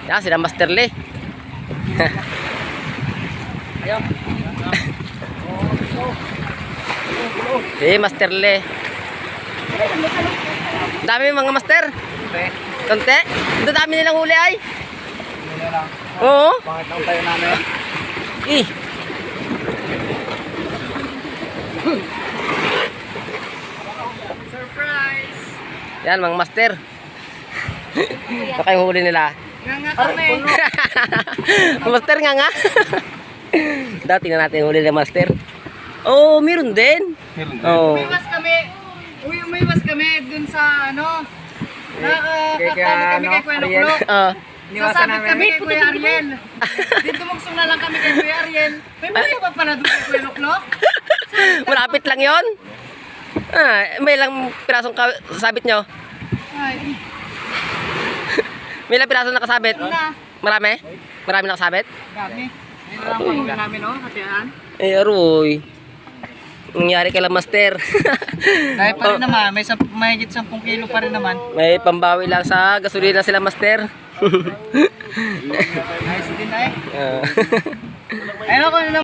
Yan, sila Master Lee. Ayaw. Master Lee. Dami mga master. Konti. Ito dami nilang huli ay. Oo. Bakit ang tayo namin? Surprise! Yan mga master. Baka yung huli nila. Nga kami. Master nga. Dati na natin yung huli nila master. Oh, meron din. Oh. Umiwas kami. Umiwas kami dun sa ano. Nakakatalo kami kay Kuya Luklo. Sasabit kami kay Kuya Ariel. Dito mugsong na lang kami kay Kuya Ariel. May buya pa pala doon kay Kuya Luklo? Malapit lang yon. May lang pirasong sabit nyo. Ay, May lang pirasong nakasabit. na. Marami? Marami nakasabit? Dami. May lang pa huli namin, oh. Hatian. Eh, aroy. Nangyari kay master. Dahil pa rin naman, may mahigit 10 kilo pa rin naman. May pambawi lang sa gasolina sila master. Nice din ay. Ah. Ayun ako na